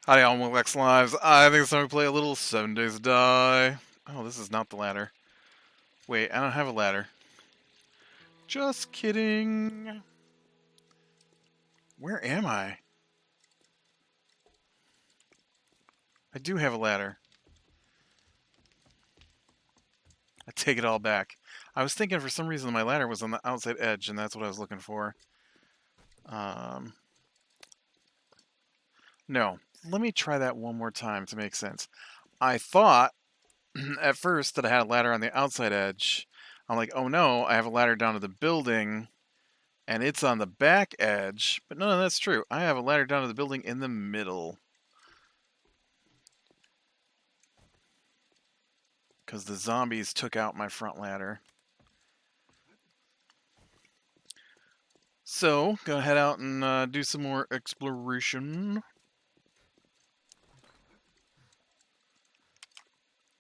Howdy, all X Lives. I think it's time to play a little 7 Days to Die. Oh, this is not the ladder. Wait, I don't have a ladder. Just kidding. Where am I? I do have a ladder. I take it all back. I was thinking for some reason my ladder was on the outside edge, and that's what I was looking for. Um, no. Let me try that one more time to make sense. I thought at first that I had a ladder on the outside edge. I'm like, oh no, I have a ladder down to the building, and it's on the back edge. But no, that's true. I have a ladder down to the building in the middle. Because the zombies took out my front ladder. So, gonna head out and do some more exploration.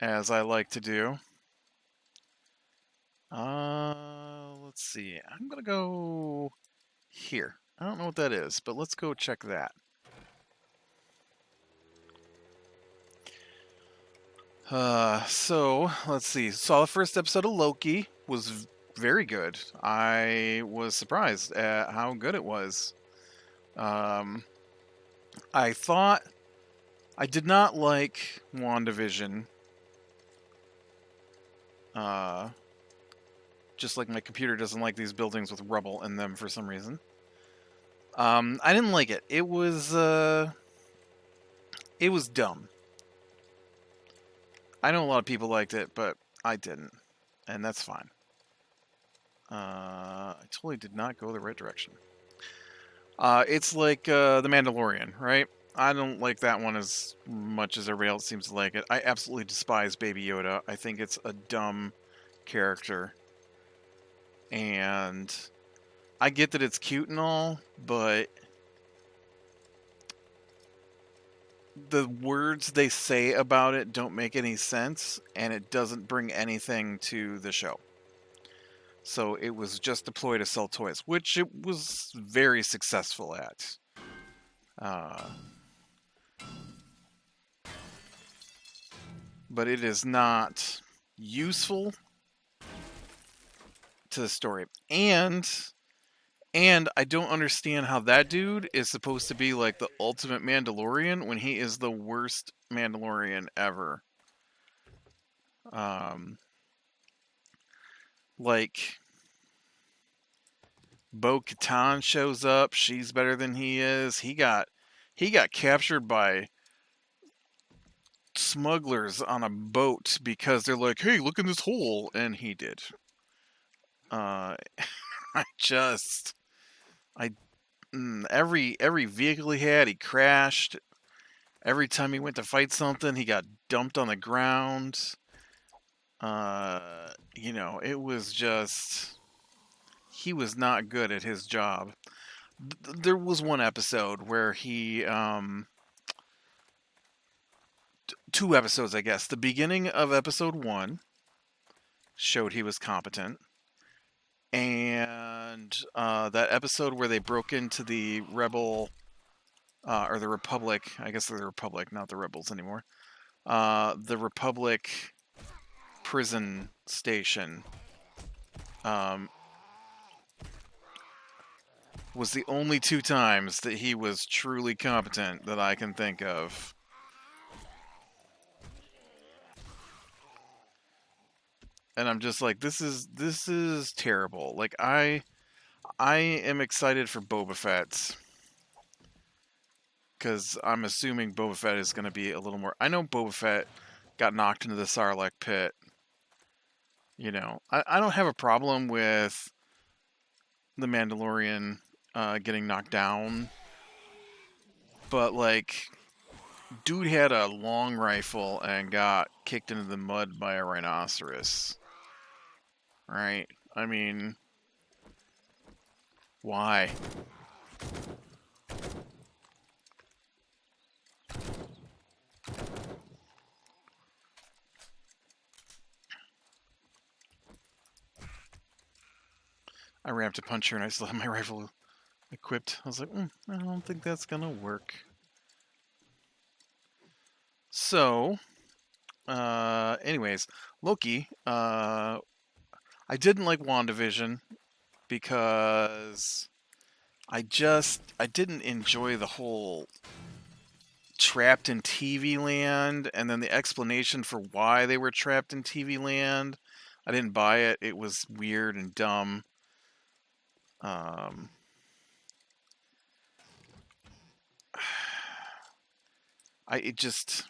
As I like to do. Let's see. I'm gonna go here. I don't know what that is, but let's go check that. So let's see. Saw the first episode of Loki. Was very good. I was surprised at how good it was. Um, I thought I did not like WandaVision. Just like my computer doesn't like these buildings with rubble in them for some reason. I didn't like it. It was dumb. I know a lot of people liked it, but I didn't, and that's fine. I totally did not go the right direction. It's like The Mandalorian, right? I don't like that one as much as everybody else seems to like it. I absolutely despise Baby Yoda. I think it's a dumb character. And I get that it's cute and all, but the words they say about it don't make any sense, and it doesn't bring anything to the show. So it was just a ploy to sell toys, which it was very successful at. But it is not useful to the story. And I don't understand how that dude is supposed to be like the ultimate Mandalorian when he is the worst Mandalorian ever. Like Bo-Katan shows up, she's better than he is. He got captured by smugglers on a boat because they're like, "Hey, look in this hole," and he did. I just I every vehicle he had, he crashed. Every time he went to fight something, he got dumped on the ground. It was just he was not good at his job. There was one episode where he two episodes, I guess. The beginning of episode 1 showed he was competent. And that episode where they broke into the rebel or the Republic, I guess they're the Republic, not the rebels anymore. The Republic prison station was the only 2 times that he was truly competent that I can think of. And I'm just like, this is terrible. Like I am excited for Boba Fett because I'm assuming Boba Fett is going to be a little more. I know Boba Fett got knocked into the Sarlacc pit. I don't have a problem with the Mandalorian getting knocked down, but like, dude had a long rifle and got kicked into the mud by a rhinoceros. Right? I mean, why? I ran up to punch her and I still had my rifle equipped. I was like, I don't think that's gonna work. So, anyways, Loki. I didn't like WandaVision because I didn't enjoy the whole trapped in TV land, and then the explanation for why they were trapped in TV land. I didn't buy it. It was weird and dumb. Um, I it just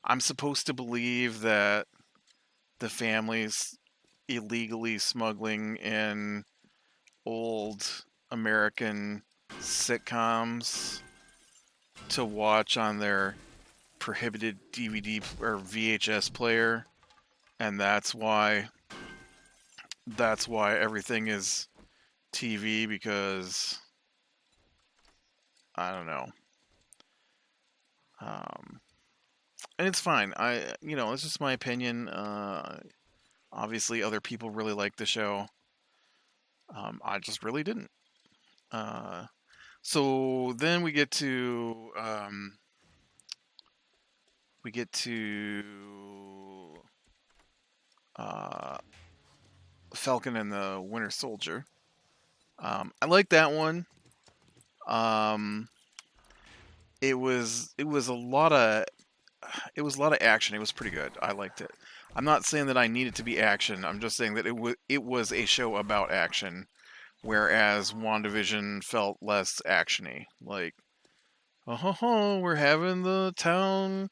I'm supposed to believe that the family's illegally smuggling in old American sitcoms to watch on their prohibited DVD or VHS player, and that's why everything is TV, because I don't know. Um, and it's fine. It's just my opinion. Obviously, other people really like the show. I just really didn't. Uh, so then we get to uh, Falcon and the Winter Soldier. I like that one. Um, it was a lot of action. It was pretty good. I liked it. I'm not saying that I need it to be action. I'm just saying that it was a show about action, whereas WandaVision felt less actiony. Like, oh ho ho, we're having the town.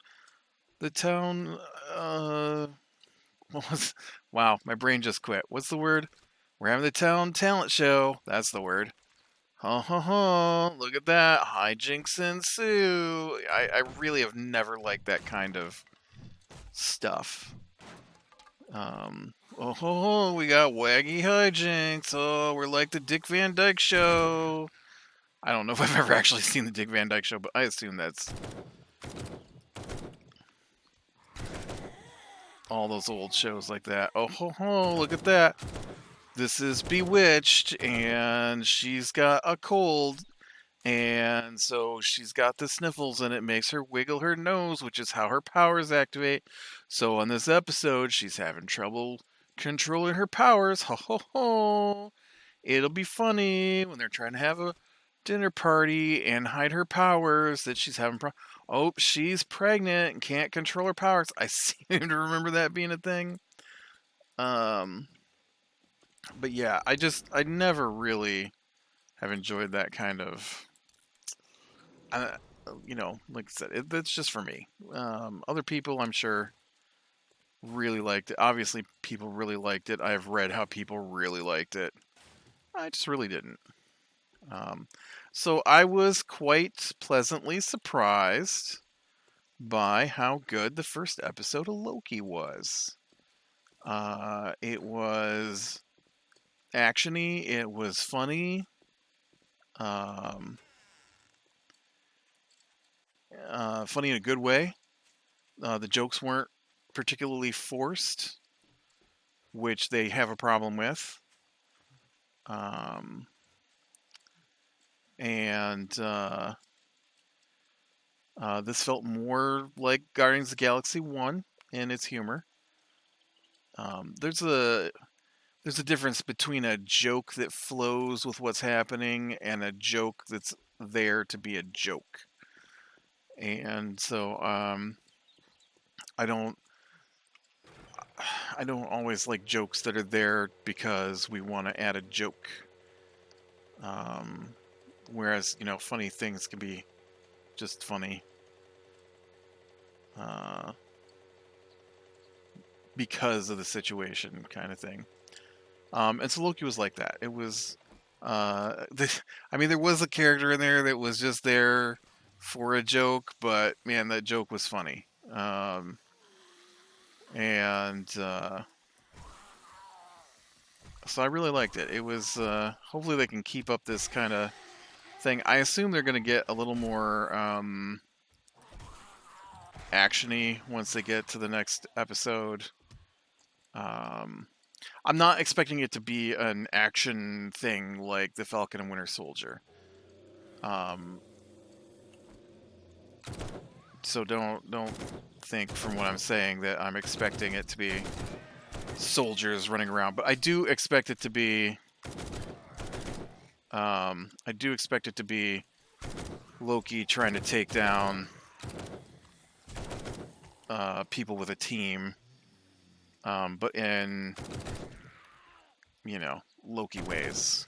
Uh, what was? Wow, my brain just quit. What's the word? We're having the town talent show. That's the word. Ho ho ho! Look at that, hijinks ensue. I really have never liked that kind of stuff. Oh ho ho! We got waggy hijinks. Oh, we're like the Dick Van Dyke Show. I don't know if I've ever actually seen the Dick Van Dyke Show, but I assume that's all those old shows like that. Oh ho ho! Look at that. This is Bewitched, and she's got a cold, and so she's got the sniffles, and it makes her wiggle her nose, which is how her powers activate. So on this episode, she's having trouble controlling her powers. Ho ho ho! It'll be funny when they're trying to have a dinner party and hide her powers that she's having. Oh, she's pregnant and can't control her powers. I seem to remember that being a thing. Um, but yeah, I never really have enjoyed that kind of. Uh, like I said, that's just for me. Other people, I'm sure, really liked it. Obviously, people really liked it. I've read how people really liked it. I just really didn't. Um, so I was quite pleasantly surprised by how good the first episode of Loki was. It was actiony. It was funny. Um, funny in a good way. The jokes weren't particularly forced, which they have a problem with. Um, and this felt more like Guardians of the Galaxy 1 in its humor. There's a difference between a joke that flows with what's happening and a joke that's there to be a joke. And so I don't I don't always like jokes that are there because we want to add a joke. Um, whereas funny things can be just funny uh, because of the situation, kind of thing. And so Loki was like that. It was, there was a character in there that was just there for a joke, but man, that joke was funny. And so I really liked it. It was, hopefully they can keep up this kind of thing. I assume they're going to get a little more actiony once they get to the next episode. I'm not expecting it to be an action thing like the Falcon and Winter Soldier. Um, So don't think from what I'm saying that I'm expecting it to be soldiers running around, but I do expect it to be. I do expect it to be Loki trying to take down people with a team, but in Loki ways.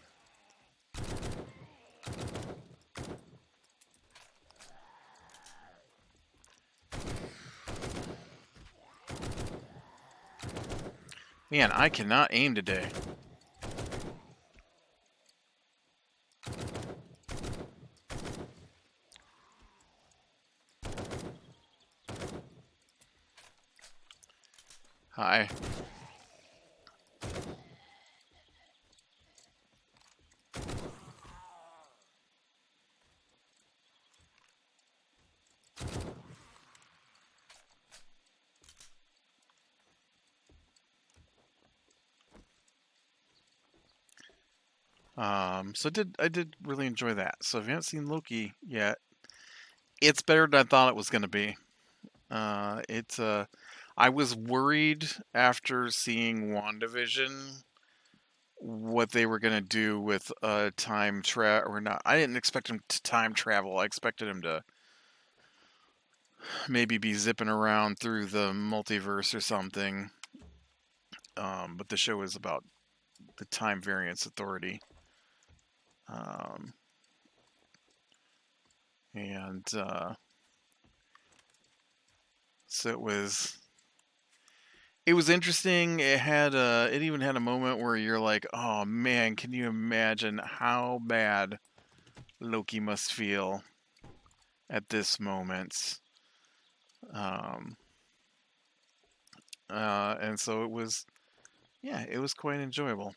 Man, I cannot aim today. Hi. So I did really enjoy that. So if you haven't seen Loki yet, it's better than I thought it was going to be. It's I was worried after seeing WandaVision what they were going to do with time travel or not. I didn't expect him to time travel. I expected him to maybe be zipping around through the multiverse or something. But the show is about the Time Variance Authority. Um, and so it was interesting. It even had a moment where you're like, oh man, can you imagine how bad Loki must feel at this moment? Um, and so it was quite enjoyable.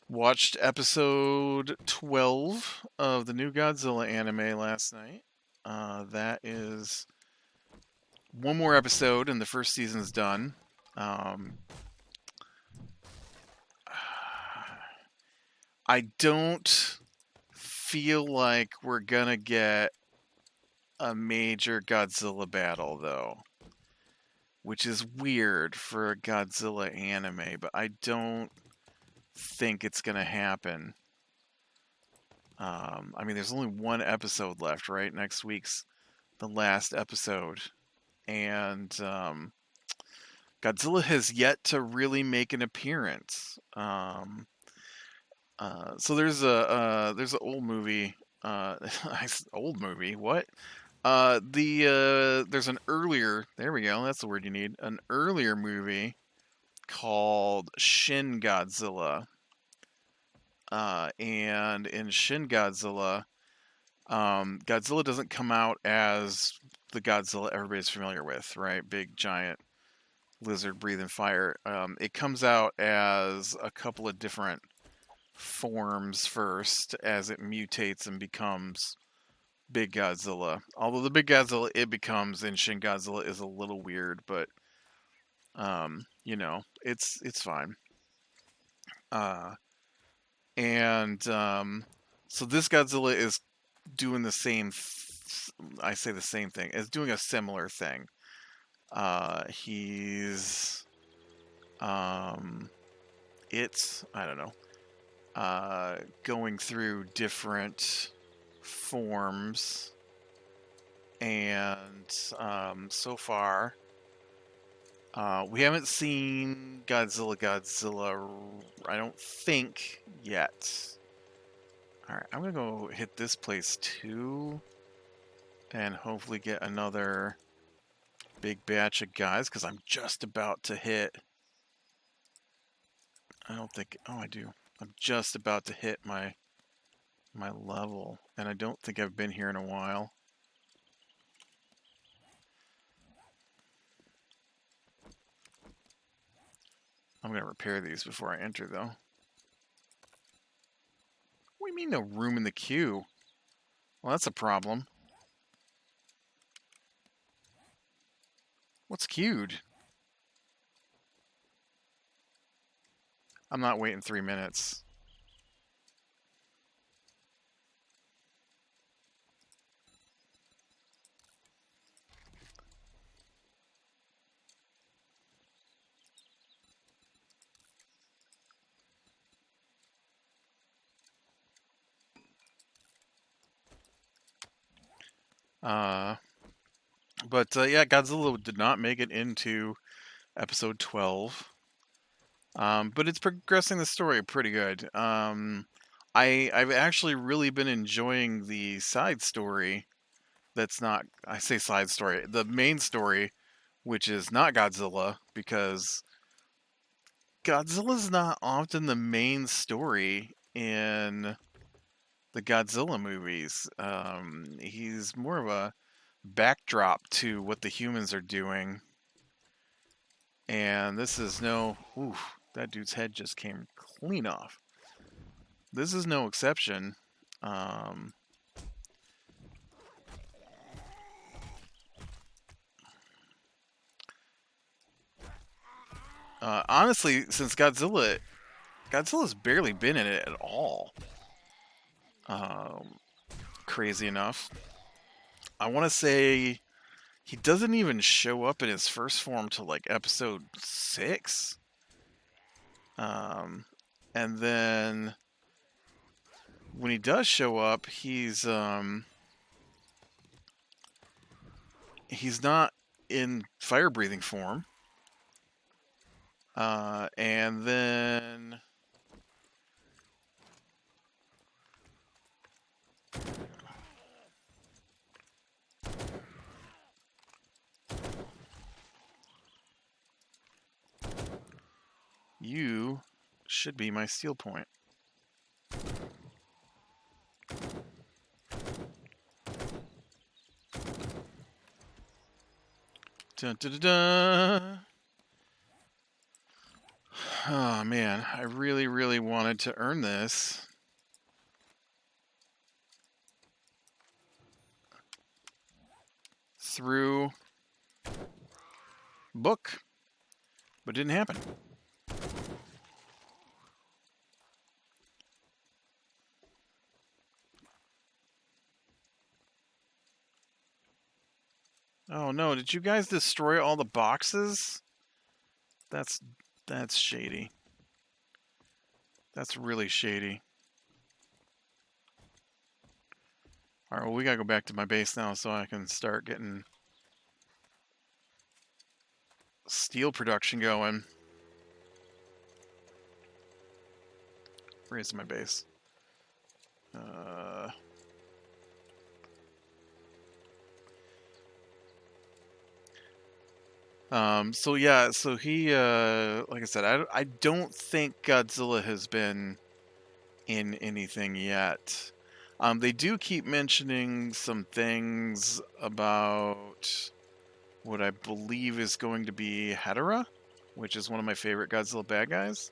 Watched episode 12 of the new Godzilla anime last night. That is one more episode, and the first season's done. Um, I don't feel like we're gonna get a major Godzilla battle, though, which is weird for a Godzilla anime, but I don't think it's gonna happen. I mean, there's only one episode left, right? Next week's the last episode, and Godzilla has yet to really make an appearance. So there's an old movie. Old movie. What? There's an earlier. There we go. That's the word you need. An earlier movie called Shin Godzilla. And in Shin Godzilla, Godzilla doesn't come out as the Godzilla everybody's familiar with, right? Big giant lizard breathing fire. It comes out as a couple of different forms first as it mutates and becomes Big Godzilla. Although the Big Godzilla it becomes in Shin Godzilla is a little weird, but it's fine. Uh, and so this Godzilla is doing the same. I say the same thing. Is doing a similar thing. He's it's I don't know. Going through different forms, and so far, we haven't seen Godzilla, I don't think, yet. Alright, I'm gonna go hit this place too, and hopefully get another big batch of guys, because I'm just about to hit. I don't think. Oh, I do. I'm just about to hit my level, and I don't think I've been here in a while. I'm gonna repair these before I enter, though. What do you mean no room in the queue? Well, that's a problem. What's queued? I'm not waiting 3 minutes. Uh, but Godzilla did not make it into episode 12. But it's progressing the story pretty good. I've actually really been enjoying the side story. That's not, I say side story, the main story, which is not Godzilla, because Godzilla's not often the main story in the Godzilla movies. He's more of a backdrop to what the humans are doing. And this is no. Ooh, that dude's head just came clean off. This is no exception. Um, Honestly, since Godzilla's barely been in it at all. Um, Crazy enough. I want to say he doesn't even show up in his first form till like episode 6. Um, and then when he does show up, he's not in fire breathing form. And then you should be my steel point. Dun, dun, dun, dun. Oh man, I really, really wanted to earn this. Through book, but it didn't happen. Oh no, did you guys destroy all the boxes? That's that's shady. That's really shady. Alright, well we gotta go back to my base now so I can start getting steel production going. Where's my base? So yeah, so he, like I said, I don't think Godzilla has been in anything yet. They do keep mentioning some things about what I believe is going to be Hedorah, which is one of my favorite Godzilla bad guys.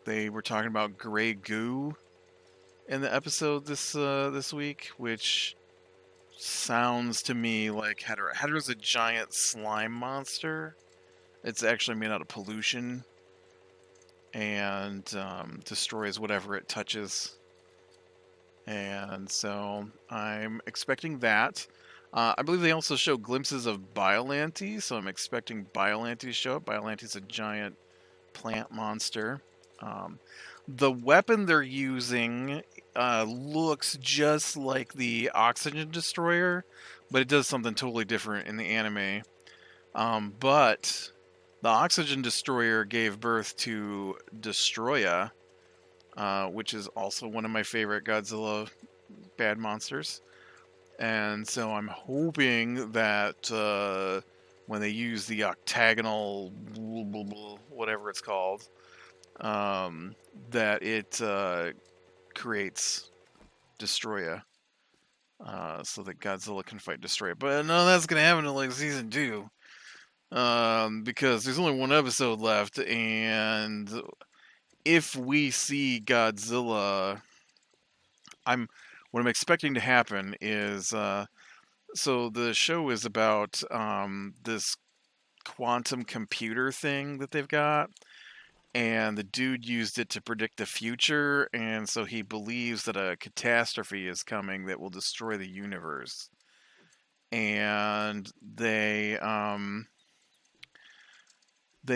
They were talking about gray goo in the episode this week, which sounds to me like Hedorah. Hedorah's a giant slime monster. It's actually made out of pollution and destroys whatever it touches. And so I'm expecting that. I believe they also show glimpses of Biollante, so I'm expecting Biollante to show up. Biolante's a giant plant monster. Um, the weapon they're using looks just like the Oxygen Destroyer, but it does something totally different in the anime. But the Oxygen Destroyer gave birth to Destroya, which is also one of my favorite Godzilla bad monsters. And so I'm hoping that when they use the octagonal, whatever it's called, that it creates Destroya, so that Godzilla can fight Destroya. But no, that's gonna happen in like season 2, because there's only one episode left, and if we see Godzilla, what I'm expecting to happen is so the show is about this quantum computer thing that they've got, and the dude used it to predict the future, and so he believes that a catastrophe is coming that will destroy the universe. And they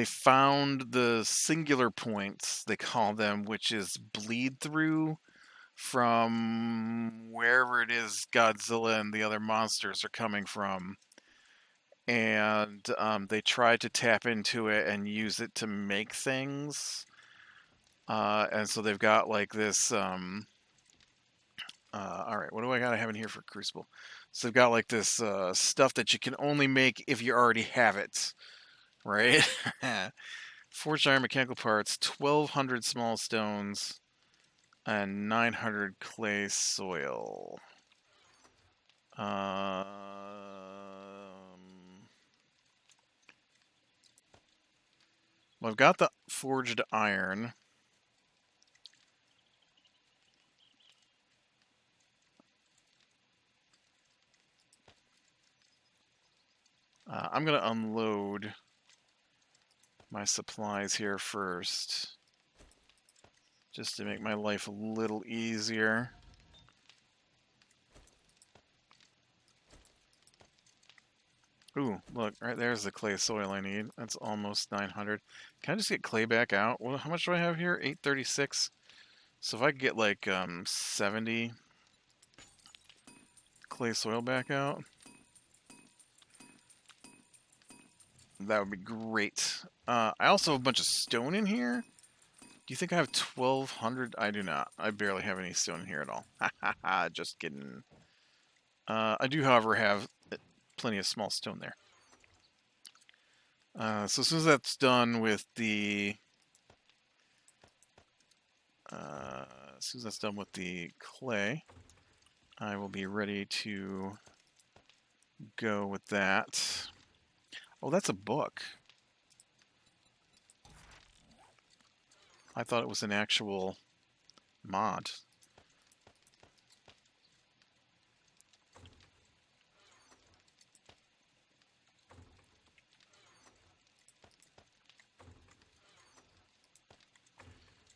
found the singular points, they call them, which is bleed through from wherever it is Godzilla and the other monsters are coming from. And they tried to tap into it and use it to make things. And so they've got like this. All right, what do I gotta have in here for Crucible? So they've got like this stuff that you can only make if you already have it, right? Forged iron mechanical parts, 1,200 small stones, and 900 clay soil. Um, well, I've got the forged iron. I'm going to unload my supplies here first, just to make my life a little easier. Ooh, look, right there's the clay soil I need. That's almost 900. Can I just get clay back out? Well, how much do I have here? 836. So if I could get like 70 clay soil back out, that would be great. I also have a bunch of stone in here. Do you think I have 1,200? I do not. I barely have any stone in here at all. Ha ha ha, just kidding. I do, however, have plenty of small stone there. So as soon as that's done with the... as soon as that's done with the clay, I will be ready to go with that. Oh, that's a book. I thought it was an actual mod.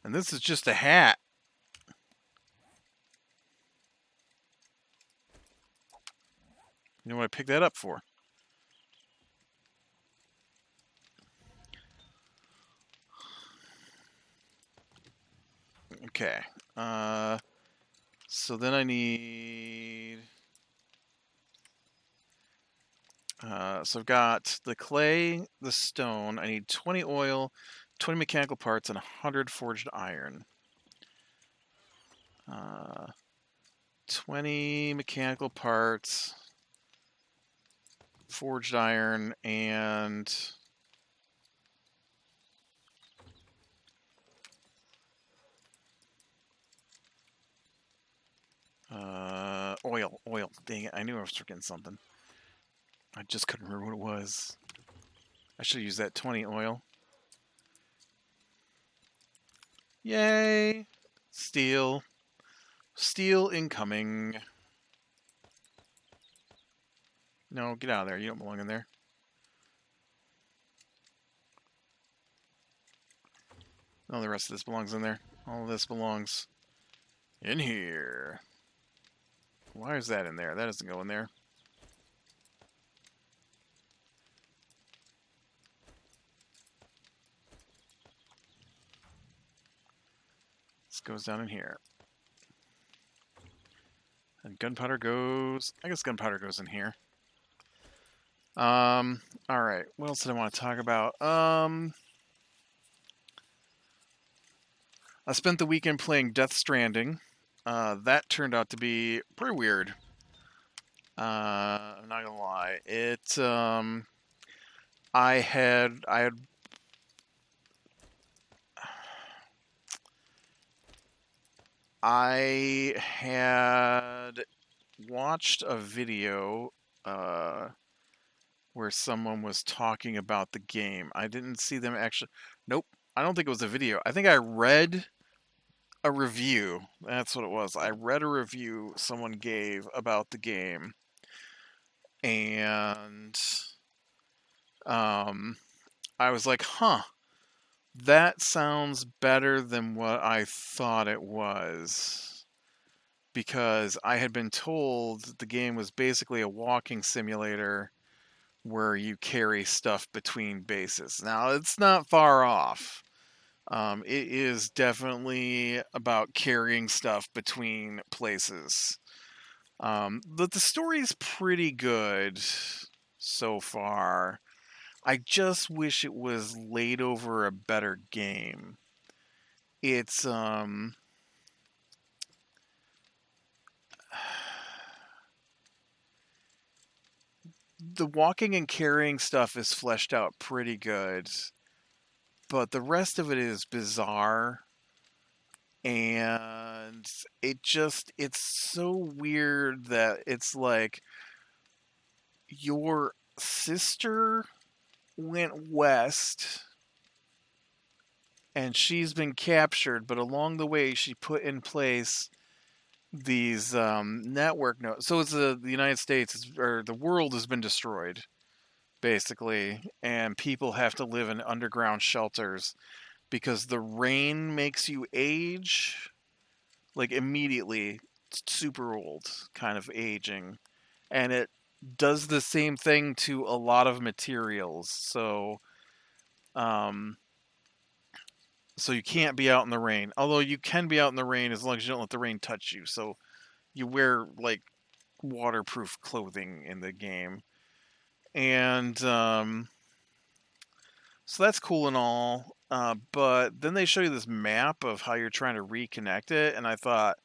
And this is just a hat. You know what I picked that up for? Okay. So then I need... so I've got the clay, the stone. I need 20 oil, 20 mechanical parts, and 100 forged iron. 20 mechanical parts, forged iron, and... oil. Dang it, I knew I was forgetting something. I just couldn't remember what it was. I should use that 20 oil. Yay! Steel. Steel incoming. No, get out of there. You don't belong in there. No, the rest of this belongs in there. All of this belongs in here. Why is that in there? That doesn't go in there. This goes down in here. And gunpowder goes... I guess gunpowder goes in here. Alright. What else did I want to talk about? I spent the weekend playing Death Stranding. That turned out to be pretty weird. I'm not gonna lie. I had watched a video where someone was talking about the game. I didn't see them actually. Nope, I don't think it was a video. I think I read a review. That's what it was. I read a review someone gave about the game, and I was like, huh, that sounds better than what I thought it was. Because I had been told the game was basically a walking simulator where you carry stuff between bases. Now, it's not far off. It is definitely about carrying stuff between places. But the story's pretty good so far. I just wish it was laid over a better game. It's the walking and carrying stuff is fleshed out pretty good, but the rest of it is bizarre, and it's so weird that it's like your sister went west and she's been captured, but along the way she put in place these network nodes. So it's the United States or the world has been destroyed basically, and people have to live in underground shelters because the rain makes you age like immediately, super old, kind of aging, and it does the same thing to a lot of materials. Um, so you can't be out in the rain. Although you can be out in the rain as long as you don't let the rain touch you. So you wear like waterproof clothing in the game, and so that's cool and all. But then they show you this map of how you're trying to reconnect it, and I thought,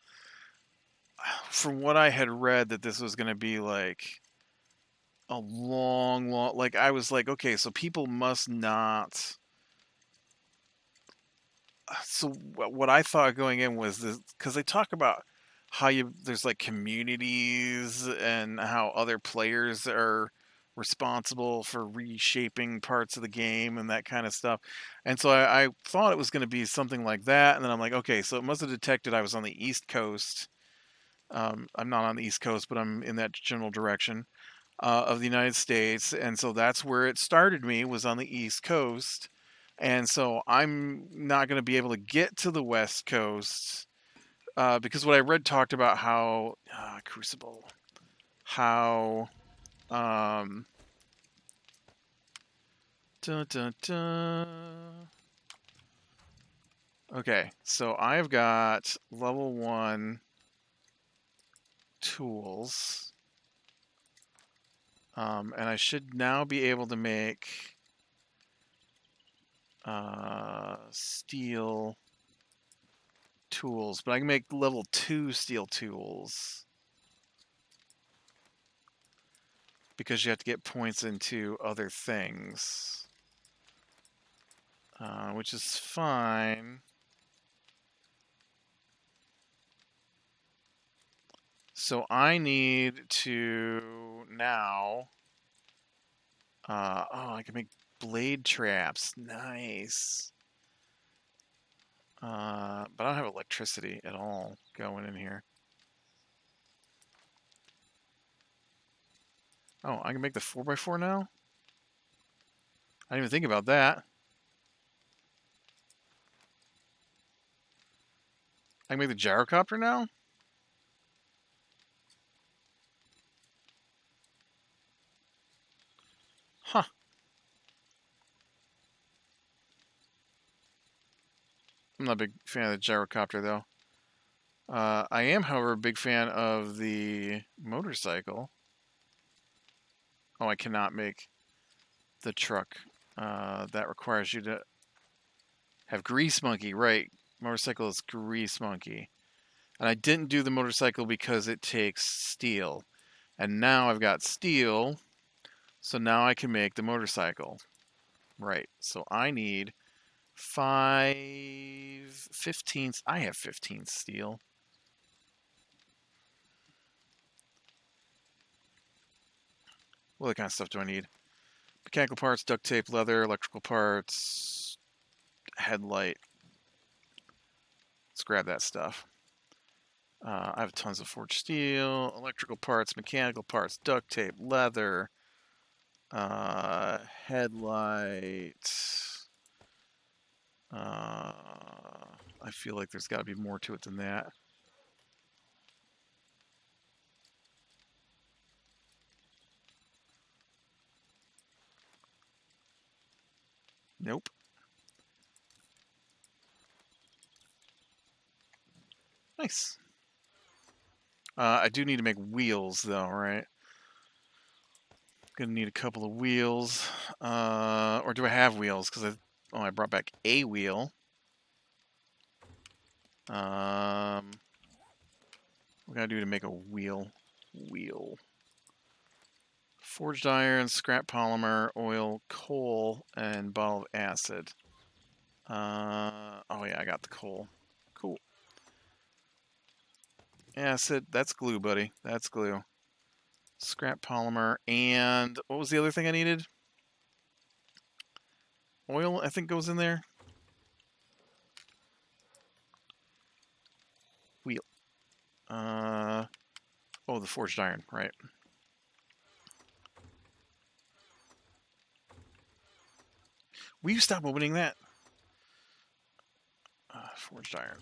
from what I had read, that this was going to be like a long. Like I was like, okay, so people must not. So what I thought going in was this, because they talk about how there's like communities and how other players are responsible for reshaping parts of the game and that kind of stuff. And so I thought it was going to be something like that, and then I'm like, okay, so it must have detected I was on the East Coast. I'm not on the East Coast, but I'm in that general direction of the United States, and so that's where it started me, was on the East Coast, and so I'm not going to be able to get to the West Coast because what I read talked about how Crucible, how um, dun, dun, dun. Okay, so I've got level 1 tools, and I should now be able to make steel tools, but I can make level 2 steel tools because you have to get points into other things, which is fine. So I need to now. Oh, I can make blade traps. Nice. But I don't have electricity at all going in here. Oh, I can make the 4x4 now? I didn't even think about that. I can make the gyrocopter now? Huh. I'm not a big fan of the gyrocopter, though. I am, however, a big fan of the motorcycle. Oh, I cannot make the truck. That requires you to have Grease Monkey, right? Motorcycle is Grease Monkey. And I didn't do the motorcycle because it takes steel. And now I've got steel, so now I can make the motorcycle. Right. So I need 15. I have 15 steel. What other kind of stuff do I need? Mechanical parts, duct tape, leather, electrical parts, headlight. Let's grab that stuff. I have tons of forged steel, electrical parts, mechanical parts, duct tape, leather, headlight. I feel like there's got to be more to it than that. Nope. Nice. I do need to make wheels, though, right? Gonna need a couple of wheels. Or do I have wheels? I brought back a wheel. What can I do to make a wheel? Wheel. Forged iron, scrap polymer, oil, coal, and bottle of acid. Oh yeah, I got the coal. Cool. Acid, that's glue, buddy. That's glue. Scrap polymer, and what was the other thing I needed? Oil, I think, goes in there. Wheel. Oh, the forged iron, right. Will you stop opening that? Forged iron.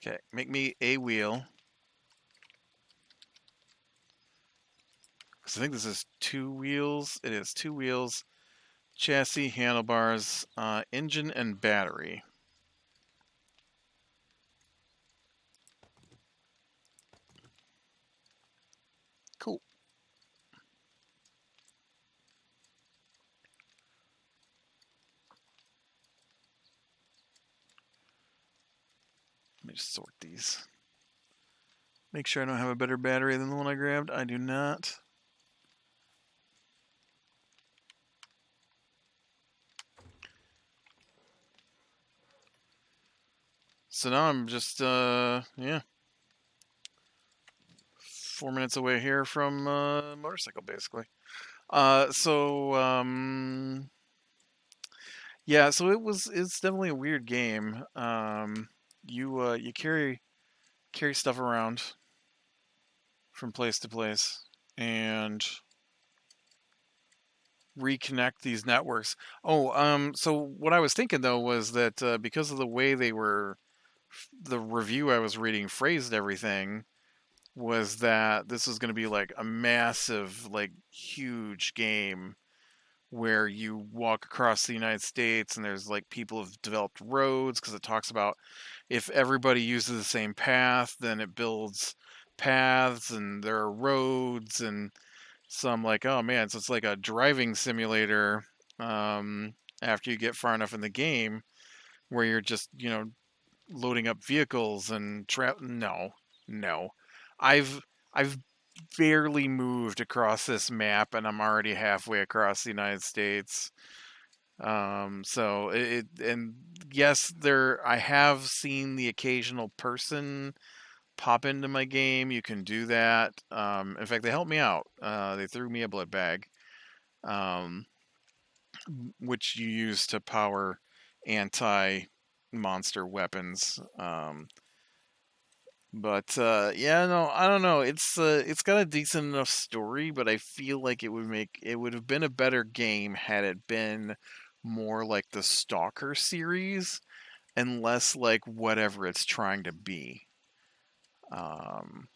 Okay, make me a wheel. Because I think this is 2 wheels. It is 2 wheels. Chassis, handlebars, engine, and battery. Cool. Let me just sort these. Make sure I don't have a better battery than the one I grabbed. I do not. So now I'm just, yeah. 4 minutes away here from motorcycle, basically. Yeah, so it's definitely a weird game. You carry stuff around from place to place and reconnect these networks. So what I was thinking though was that because of the way the review I was reading phrased everything, was that this was going to be like a massive, like huge game where you walk across the United States and there's like people have developed roads because it talks about if everybody uses the same path, then it builds paths and there are roads. And so I'm like, oh man, so it's like a driving simulator after you get far enough in the game where you're just, loading up vehicles and no. I've I've barely moved across this map and I'm already halfway across the United States. So and yes, I have seen the occasional person pop into my game. You can do that. In fact, they helped me out. They threw me a blood bag, um, which you use to power anti-monster weapons. But yeah, no, I don't know. It's got a decent enough story, but I feel like it would have been a better game had it been more like the Stalker series and less like whatever it's trying to be. Um,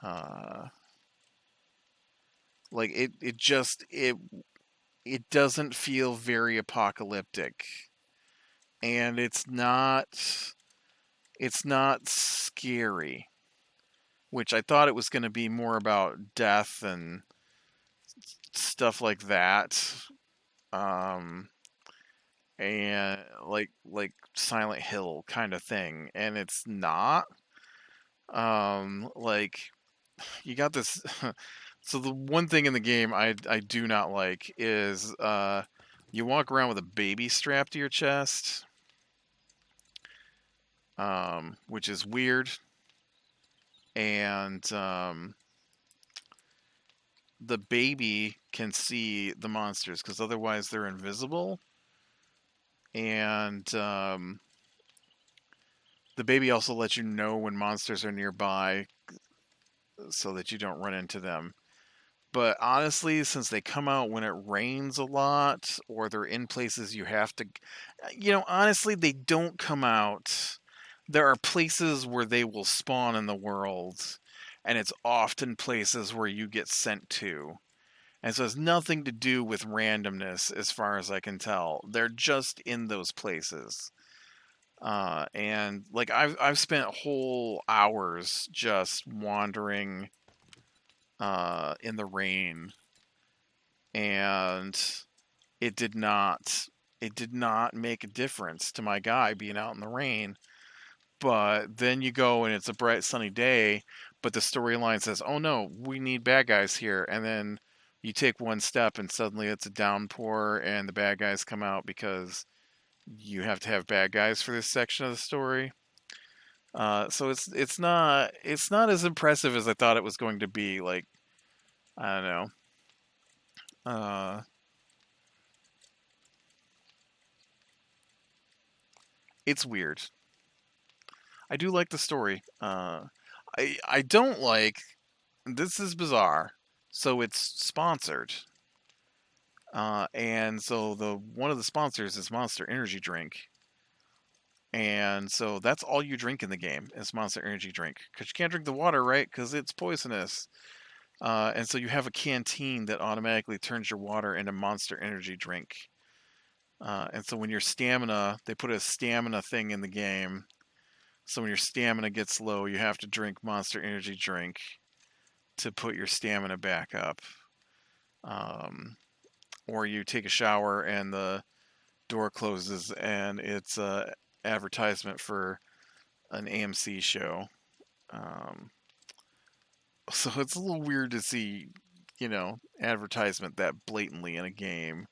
uh, like it doesn't feel very apocalyptic, and it's not scary, which I thought it was going to be more about death and stuff like that. Um, and like Silent Hill kind of thing, and it's not. Like you got this. So the one thing in the game I do not like is you walk around with a baby strapped to your chest, which is weird, and the baby can see the monsters because otherwise they're invisible, and the baby also lets you know when monsters are nearby so that you don't run into them. But honestly, since they come out when it rains a lot or they're in places you have to, honestly, they don't come out. There are places where they will spawn in the world, and it's often places where you get sent to. And so it has nothing to do with randomness as far as I can tell. They're just in those places. And like I've spent whole hours just wandering in the rain, and it did not it did not make a difference to my guy being out in the rain. But then you go and it's a bright sunny day, but the storyline says, "Oh no, we need bad guys here," and then you take one step and suddenly it's a downpour and the bad guys come out because you have to have bad guys for this section of the story. So it's not as impressive as I thought it was going to be. Like, I don't know. Uh, it's weird. I do like the story. I don't like, this is bizarre. So it's sponsored, and so the one of the sponsors is Monster Energy Drink, and so that's all you drink in the game is Monster Energy Drink because you can't drink the water, right? Because it's poisonous. And so you have a canteen that automatically turns your water into Monster Energy Drink. And so when your stamina, they put a stamina thing in the game. So when your stamina gets low, you have to drink Monster Energy Drink to put your stamina back up. Or you take a shower and the door closes and it's a advertisement for an AMC show. Um, so it's a little weird to see, advertisement that blatantly in a game.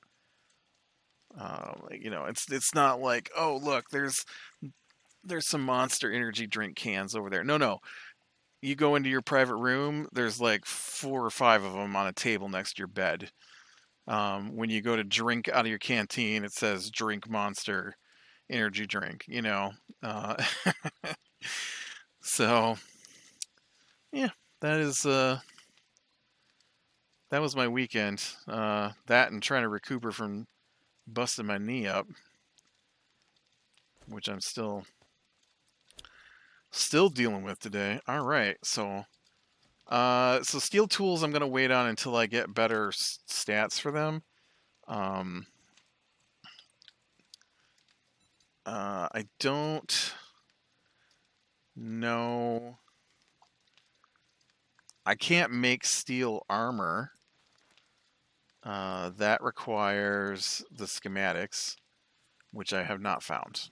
It's not like, oh look, there's some Monster Energy drink cans over there. No, no. You go into your private room, there's like 4 or 5 of them on a table next to your bed. When you go to drink out of your canteen, it says drink Monster Energy drink, Uh, so, yeah, that is, that was my weekend. That and trying to recuperate from busting my knee up, which I'm still dealing with today. All right, so steel tools I'm gonna wait on until I get better stats for them. Um, I don't know. I can't make steel armor. That requires the schematics, which I have not found.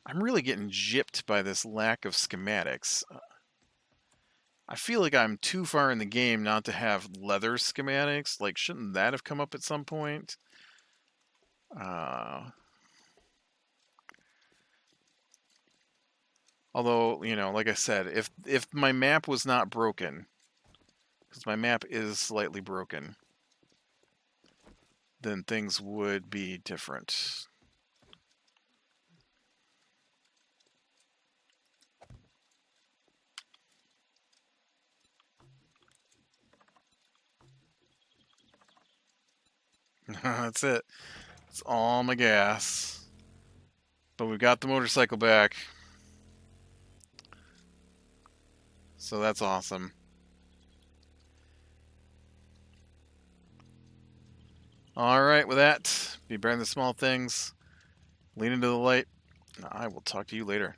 I'm really getting gypped by this lack of schematics. I feel like I'm too far in the game not to have leather schematics. Like, shouldn't that have come up at some point? Although, like I said, if my map was not broken, because my map is slightly broken, then things would be different. That's it. It's all my gas. But we've got the motorcycle back. So that's awesome. Alright, with that, be better than the small things. Lean into the light. I will talk to you later.